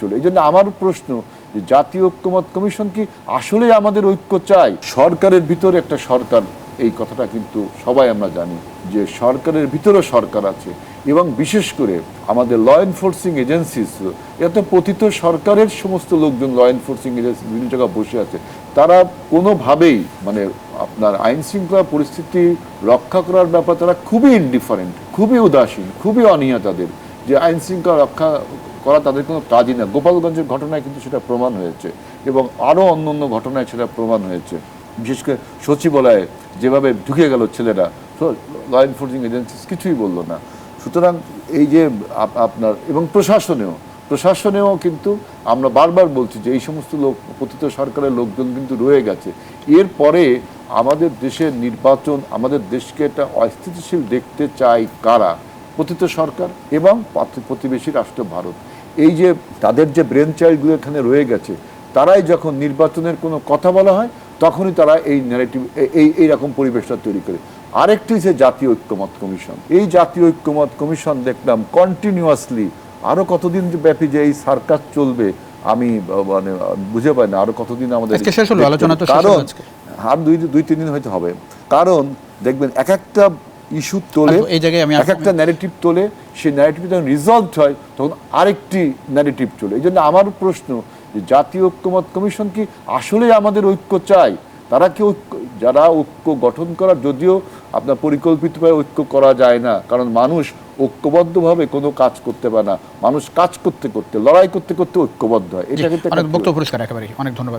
চলে। এই জন্য আমার প্রশ্ন যে জাতীয় ঐক্যমত কমিশন কি আসলে আমাদের ঐক্য চাই? সরকারের ভিতরে একটা সরকার, এই কথাটা কিন্তু সবাই আমরা জানি যে সরকারের ভিতরে সরকার আছে, এবং বিশেষ করে আমাদের ল এনফোর্সিং এজেন্সিস, এত পতিত সরকারের সমস্ত লোকজন ল এনফোর্সিং এজেন্সি বিভিন্ন জায়গায় বসে আছে, তারা কোনোভাবেই মানে আপনার আইন শৃঙ্খলা পরিস্থিতি রক্ষা করার ব্যাপারে তারা খুবই ইনডিফারেন্ট, খুবই উদাসীন, খুবই অনীহা তাদের, যে আইন শৃঙ্খলা রক্ষা করা তাদের কোনো কাজই না। গোপালগঞ্জের ঘটনায় কিন্তু সেটা প্রমাণ হয়েছে, এবং আরও অন্য অন্য ঘটনায় সেটা প্রমাণ হয়েছে। বিশেষ করে সচিবালয়ে যেভাবে ঢুকে গেল ছেলেরা, ল এনফোর্সিং এজেন্সিস কিছুই বললো না। সুতরাং এই যে আপনার এবং প্রশাসনেও কিন্তু আমরা বারবার বলছি যে এই সমস্ত লোক, পতিত সরকারের লোকজন কিন্তু রয়ে গেছে। এরপরে আমাদের দেশের নির্বাচন, আমাদের দেশকে একটা অস্থিতিশীল দেখতে চায় কারা? পতিত সরকার এবং প্রতিবেশী রাষ্ট্র ভারত। এই যে তাদের যে ব্রেন চাইল্ডগুলো এখানে রয়ে গেছে, তারাই যখন নির্বাচনের কোনো কথা বলা হয় তখনই তারা এই ন্যারেটিভ, এইরকম পরিবেশটা তৈরি করে। আরেকটি যে জাতীয় ঐক্যমত কমিশন, এই জাতীয় ঐক্যমত কমিশন দেখলাম কন্টিনিউয়াসলি আরো কতদিন ব্যাপী যে এই সার্কাস চলবে আমি মানে বুঝে পাই না, আরো কতদিন আমাদের, কারণ আর দুই তিন দিন হয়তো হবে। কারণ দেখবেন এক একটা ইস্যু তোলে, এক একটা ন্যারেটিভ তোলে, সেই ন্যারেটিভ যখন রিজলভ হয় তখন আরেকটি ন্যারেটিভ চলে। এই জন্য আমার প্রশ্ন যে জাতীয় ঐক্যমত কমিশন কি আসলে আমাদের ঐক্য চাই? তারা কি ঐক্য, যারা ঐক্য গঠন করার, যদিও আপনার পরিকল্পিতভাবে ঐক্য করা যায় না, কারণ মানুষ ঐক্যবদ্ধভাবে কোনো কাজ করতে পারে না, মানুষ কাজ করতে করতে, লড়াই করতে করতে ঐক্যবদ্ধ হয়। এটা কিন্তু বক্তব্য পরিষ্কার, একেবারে অনেক ধন্যবাদ।